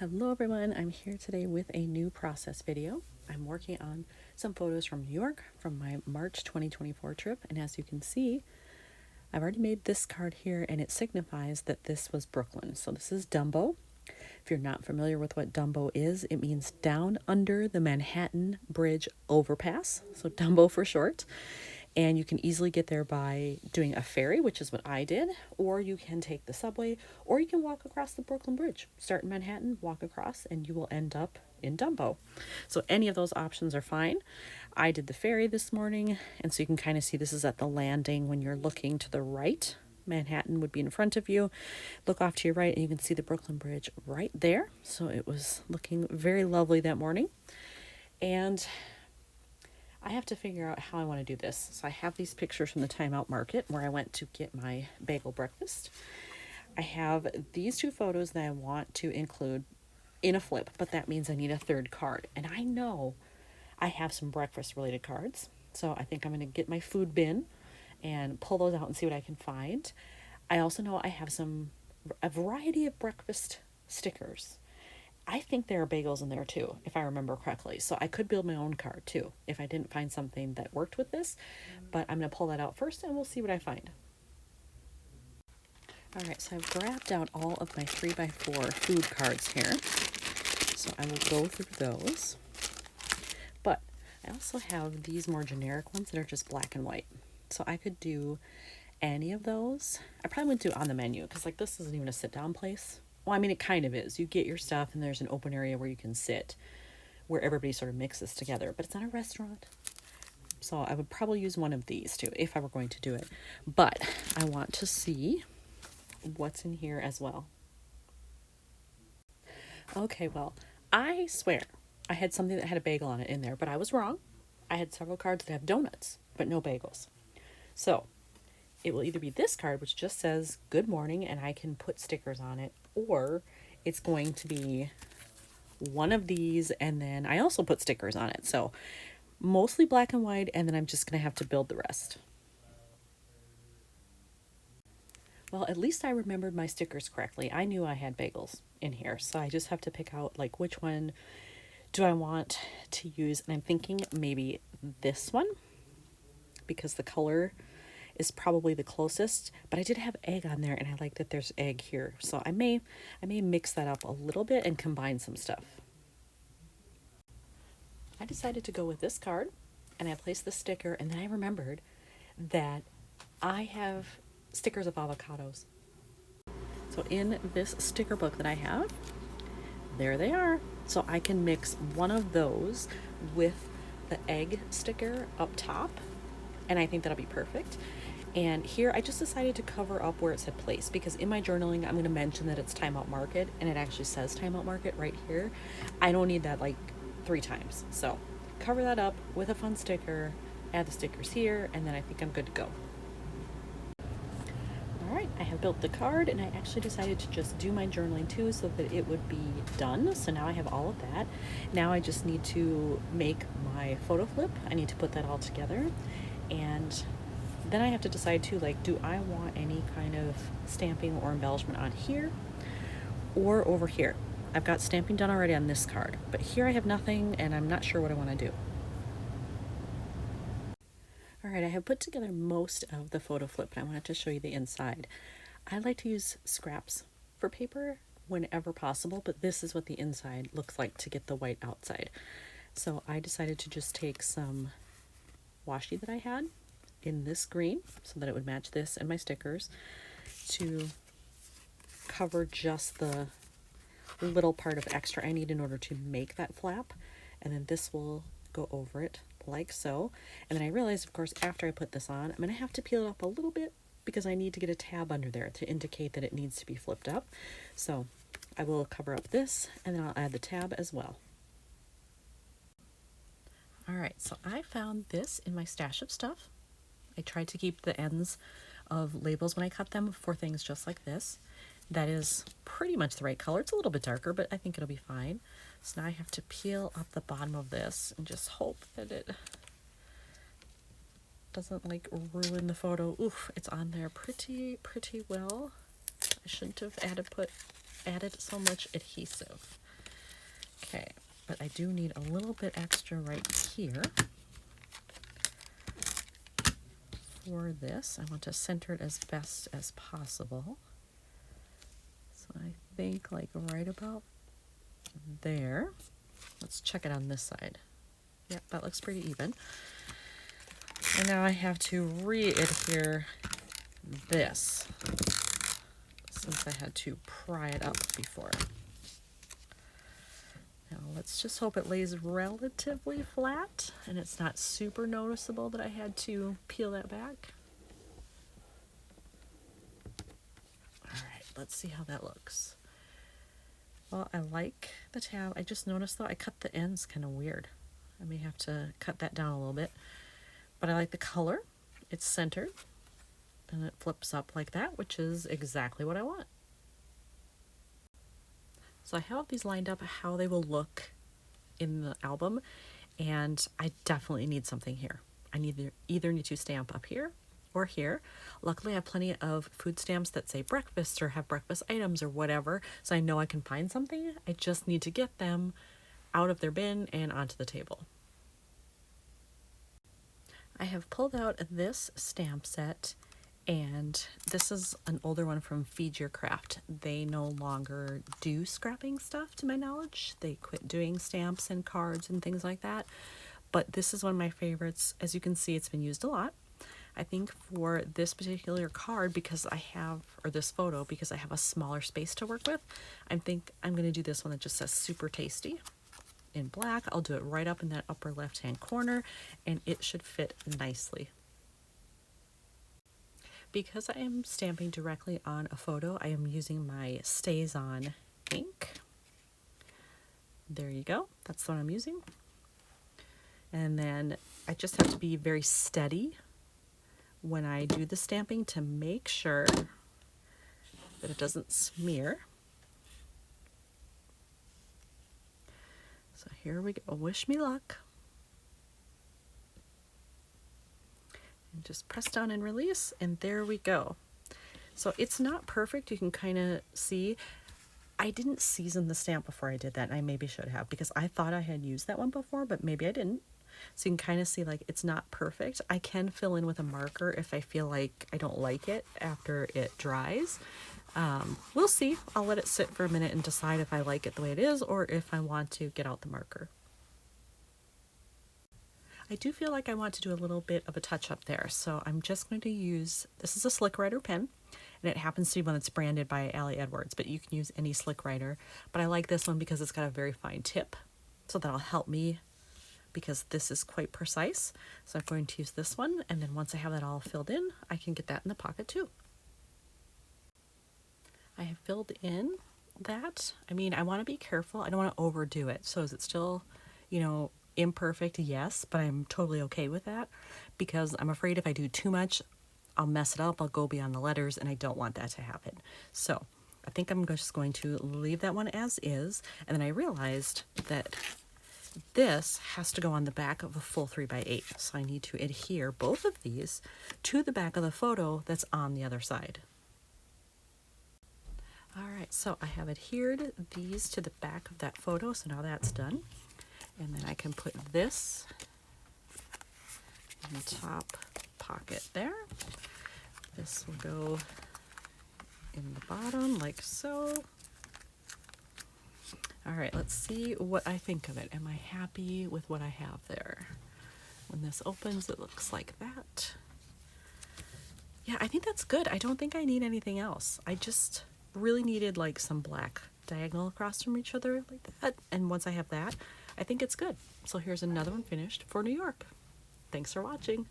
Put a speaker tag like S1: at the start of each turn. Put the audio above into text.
S1: Hello everyone, I'm here today with a new process video. I'm working on some photos from New York from my March 2024 trip, and as you can see, I've already made this card here and it signifies that this was Brooklyn. So this is DUMBO. If you're not familiar with what DUMBO is, it means down under the Manhattan Bridge overpass, so DUMBO for short. And you can easily get there by doing a ferry, which is what I did, or you can take the subway, or you can walk across the Brooklyn Bridge. Start in Manhattan, walk across, and you will end up in DUMBO. So any of those options are fine. I did the ferry this morning, and so you can kind of see this is at the landing when you're looking to the right. Manhattan would be in front of you. Look off to your right, and you can see the Brooklyn Bridge right there. So it was looking very lovely that morning. And I have to figure out how I want to do this. So I have these pictures from the Time Out Market where I went to get my bagel breakfast. I have these two photos that I want to include in a flip, but that means I need a third card. And I know I have some breakfast related cards. So I think I'm going to get my food bin and pull those out and see what I can find. I also know I have a variety of breakfast stickers. I think there are bagels in there too, if I remember correctly. So I could build my own card too, if I didn't find something that worked with this. But I'm going to pull that out first and we'll see what I find. All right, so I've grabbed out all of my 3x4 food cards here. So I will go through those. But I also have these more generic ones that are just black and white. So I could do any of those. I probably wouldn't do it on the menu because like this isn't even a sit down place. Well, I mean, it kind of is. You get your stuff and there's an open area where you can sit, where everybody sort of mixes together, but it's not a restaurant. So I would probably use one of these too, if I were going to do it. But I want to see what's in here as well. Okay, well, I swear I had something that had a bagel on it in there, but I was wrong. I had several cards that have donuts, but no bagels. So it will either be this card, which just says good morning, and I can put stickers on it, or it's going to be one of these, and then I also put stickers on it. So mostly black and white, and then I'm just going to have to build the rest. Well, at least I remembered my stickers correctly. I knew I had bagels in here, so I just have to pick out like which one do I want to use, and I'm thinking maybe this one because the color is probably the closest, but I did have egg on there and I like that there's egg here. So I may mix that up a little bit and combine some stuff. I decided to go with this card and I placed the sticker, and then I remembered that I have stickers of avocados. So in this sticker book that I have, there they are. So I can mix one of those with the egg sticker up top, and I think that'll be perfect. And here I just decided to cover up where it said place, because in my journaling I'm going to mention that it's Time Out Market, and it actually says Time Out Market right here. I don't need that like 3 times. So cover that up with a fun sticker, add the stickers here, and then I think I'm good to go. All right, I have built the card, and I actually decided to just do my journaling too so that it would be done. So now I have all of that. Now I just need to make my photo flip. I need to put that all together, and then I have to decide too, like, do I want any kind of stamping or embellishment on here or over here? I've got stamping done already on this card, but here I have nothing, and I'm not sure what I want to do. All right, I have put together most of the photo flip, and I wanted to show you the inside. I like to use scraps for paper whenever possible, but this is what the inside looks like to get the white outside. So I decided to just take some washi that I had in this green so that it would match this and my stickers to cover just the little part of extra I need in order to make that flap, and then this will go over it like so. And then I realized, of course, after I put this on, I'm going to have to peel it up a little bit because I need to get a tab under there to indicate that it needs to be flipped up. So I will cover up this, and then I'll add the tab as well. All right, so I found this in my stash of stuff. I tried to keep the ends of labels when I cut them for things just like this. That is pretty much the right color. It's a little bit darker, but I think it'll be fine. So now I have to peel up the bottom of this and just hope that it doesn't like ruin the photo. Oof, it's on there pretty well. I shouldn't have added so much adhesive. Okay, but I do need a little bit extra right here for this. I want to center it as best as possible. So I think like right about there. Let's check it on this side. Yep, that looks pretty even. And now I have to re-adhere this, since I had to pry it up before. Now let's just hope it lays relatively flat and it's not super noticeable that I had to peel that back. Alright, let's see how that looks. Well, I like the tab. I just noticed though I cut the ends kind of weird. I may have to cut that down a little bit. But I like the color. It's centered and it flips up like that, which is exactly what I want. So I have these lined up how they will look in the album, and I definitely need something here. I either need to stamp up here or here. Luckily I have plenty of food stamps that say breakfast or have breakfast items or whatever, so I know I can find something. I just need to get them out of their bin and onto the table. I have pulled out this stamp set, and this is an older one from Feed Your Craft. They no longer do scrapping stuff to my knowledge. They quit doing stamps and cards and things like that. But this is one of my favorites. As you can see, it's been used a lot. I think for this particular card, because I have, or this photo, because I have a smaller space to work with, I think I'm going to do this one that just says super tasty in black. I'll do it right up in that upper left hand corner and it should fit nicely. Because I am stamping directly on a photo, I am using my Stays On ink. There you go, that's what I'm using. And then I just have to be very steady when I do the stamping to make sure that it doesn't smear. So here we go, wish me luck. And just press down and release, and there we go. So it's not perfect, you can kind of see. I didn't season the stamp before I did that, and I maybe should have, because I thought I had used that one before, but maybe I didn't. So you can kind of see like it's not perfect. I can fill in with a marker if I feel like I don't like it after it dries. We'll see. I'll let it sit for a minute and decide if I like it the way it is or if I want to get out the marker. I do feel like I want to do a little bit of a touch up there, so I'm just going to use, this is a Slick Writer pen, and it happens to be one that's branded by Allie Edwards, but you can use any Slick Writer. But I like this one because it's got a very fine tip, so that'll help me because this is quite precise. So I'm going to use this one, and then once I have that all filled in, I can get that in the pocket too. I have filled in that. I mean, I want to be careful. I don't want to overdo it. So is it still, you know, imperfect? Yes, but I'm totally okay with that because I'm afraid if I do too much, I'll mess it up. I'll go beyond the letters, and I don't want that to happen. So I think I'm just going to leave that one as is. And then I realized that this has to go on the back of a full 3x8. So I need to adhere both of these to the back of the photo that's on the other side. All right, so I have adhered these to the back of that photo, so now that's done. And then I can put this in the top pocket there. This will go in the bottom like so. All right, let's see what I think of it. Am I happy with what I have there? When this opens, it looks like that. Yeah, I think that's good. I don't think I need anything else. I just really needed like some black diagonal across from each other like that. And once I have that, I think it's good. So here's another one finished for New York. Thanks for watching.